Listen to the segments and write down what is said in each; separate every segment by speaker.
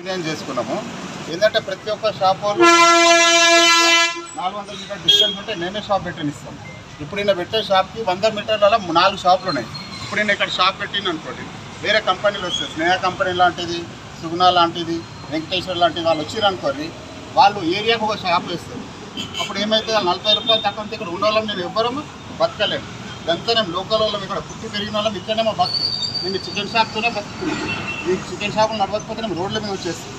Speaker 1: Design చేసుకున్నాము. ఏంటంటే ప్రతి ఒక్క షాప్ వాళ్ళు 400 మీటర్ డిస్టెన్స్ ఉంటే నేనే షాప్ పెట్టని ఇస్తాను. ఇప్పుడు ఈయన పెట్టే షాప్కి 100 మీటర్లలో 4 షాపులు ఉన్నాయి. ఇప్పుడు నేను ఇక్కడ షాప్ పెట్టిన అనుకోండి, వేరే కంపెనీలు వస్తాయి, స్నేహ కంపెనీ లాంటిది, సుగుణ లాంటిది, వెంకటేశ్వర్ లాంటిది వాళ్ళు వచ్చిరనుకోండి, వాళ్ళు ఏరియాకు ఒక షాప్ వేస్తారు. అప్పుడు ఏమైతే 40 రూపాయలు తక్కువ ఇక్కడ ఉండవాళ్ళం నేను ఎవ్వరము బతకలేను. ఇదంతా నేను లోకల్ వాళ్ళం, ఇక్కడ పుట్టి పెరిగిన వాళ్ళం, ఇక్కడనేమో బతుకు. నేను చికెన్ షాప్తోనే బతుకుతున్నాను. ఈ చికెన్ షాపులు నడవకపోతే నేను రోడ్ల మీద వచ్చేస్తాను.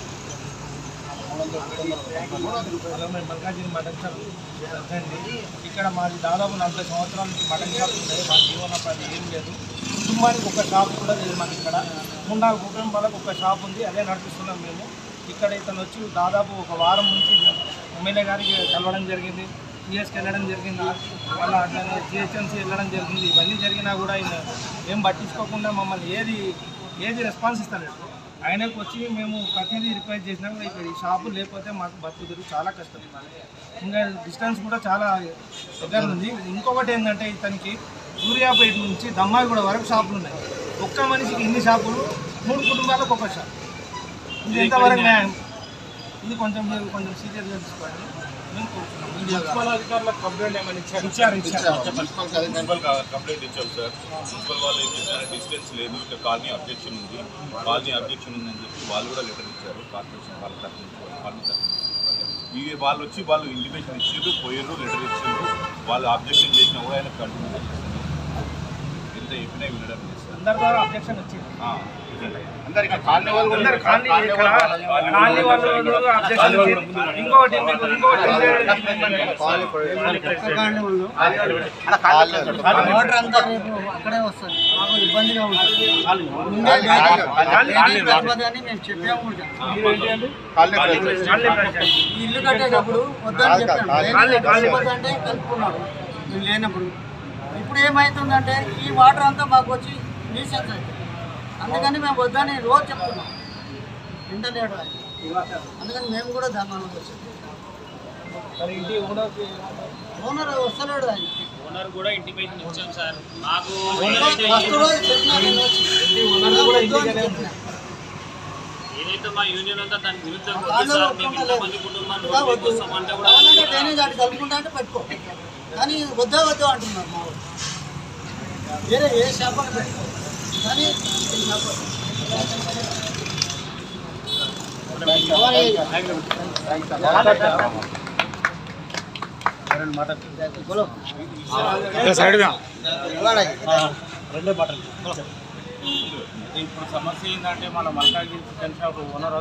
Speaker 2: ఇక్కడ మాది దాదాపు 40 సంవత్సరాల నుంచి మటన్ షాప్ ఉంది. మా జీవనోపాధి ఏం లేదు. కుటుంబానికి ఒక షాప్ కూడా లేదు మాకు. ఇక్కడ 3-4 కుటుంబాలకు ఒక షాప్ ఉంది, అదే నడిపిస్తున్నాం మేము. ఇక్కడ ఇతను వచ్చి దాదాపు ఒక వారం నుంచి ఎమ్మెల్యే గారికి కలవడం జరిగింది, టీఎస్కి వెళ్ళడం జరిగింది, మళ్ళీ అట్లనే జిహెచ్ఎంసీ వెళ్ళడం జరిగింది. ఇవన్నీ జరిగినా కూడా ఆయన ఏం పట్టించుకోకుండా మమ్మల్ని ఏది రెస్పాన్స్ ఇస్తలేదు. ఆయనకు వచ్చి మేము ప్రతిదీ రిక్వెస్ట్ చేసినా కూడా ఇక్కడ ఈ షాపు లేకపోతే మాకు బతుకుతుంది చాలా కష్టం. ఇంకా డిస్టెన్స్ కూడా చాలా దగ్గర ఉంది. ఇంకొకటి ఏంటంటే ఇతనికి సూర్యాపేట నుంచి దమ్మాయిగూడ వరకు షాపులు ఉన్నాయి. ఒక్క మనిషికి ఇన్ని షాపులు, 3 కుటుంబాలకు ఒక షాప్. ఇది ఎంతవరకు న్యాయం? ఇది కొంచెం సీరియస్గా తీసుకోండి.
Speaker 3: మున్సిపల్ అధికారులకు కంప్లైంట్ ఏమైనా
Speaker 2: ఇచ్చారు.
Speaker 3: మున్సిపల్ కంప్లైంట్ ఇచ్చాం సార్. మున్సిపల్ వాళ్ళు ఏం చెప్పారు, డిస్టెన్స్ లేదు, ఇక్కడ కాలనీ అబ్జెక్షన్ ఉంది, ఉందని చెప్పి వాళ్ళు కూడా లెటర్ ఇచ్చారు. కార్పొరేషన్ వాళ్ళ వాళ్ళు వచ్చి వాళ్ళు ఇంటిమేషన్ ఇచ్చారు, పోయారు, లెటర్ ఇచ్చారు. వాళ్ళు అబ్జెక్షన్ చేసినా కూడా ఆయన కంటిన్యూ చేస్తారు. ఎంత చెప్పినా వినడం లేదు సార్.
Speaker 2: అందరి ద్వారా అబ్జెక్షన్ వచ్చింది.
Speaker 1: అందరికీ కాలనీ వాళ్ళు కూడా ఉన్నారు.
Speaker 2: కాలనీ వాళ్ళు అబ్జెక్షన్ వచ్చింది. ఇంకోటి
Speaker 4: వాటర్ అంతా రేపు అక్కడే వస్తుంది, మాకు ఇబ్బందిగా ఉంటుంది. అని మేము చెప్పాము. ఈ ఇల్లు కట్టేటప్పుడు వద్దని చెప్పాము, అంటే కలుపుకున్నాడు మేము లేనప్పుడు. ఇప్పుడు ఏమవుతుందంటే ఈ వాటర్ అంతా మాకు వచ్చి న్యూసెన్స్ అవుతుంది. అందుకని మేము వద్దని రోజు చెప్తున్నాం, వింటలేడు ఆయన. అందుకని మేము కూడా దాని వచ్చాం. ఓనర్ వస్తలేడు ఆయన.
Speaker 5: ఓనర్ కూడా ఇంటిమేషన్ ఇచ్చాం సార్. నాకు ఏదైతే మా యూనియన్ ఉందో దాని విరుద్ధంగా మంది కుటుంబాన్ని
Speaker 4: డ్రైనేజ్ అటు కలుపుకుంటా అంటే పెట్టుకో, కానీ వద్దా అంటున్నారు మా వాళ్ళు. వేరే ఏ షాప్ అని పెట్టుకో, కానీ
Speaker 2: ఇప్పుడు సమస్య ఏంటంటే మన మల్కాజ్గిరి చికెన్ షాప్ ఓనర్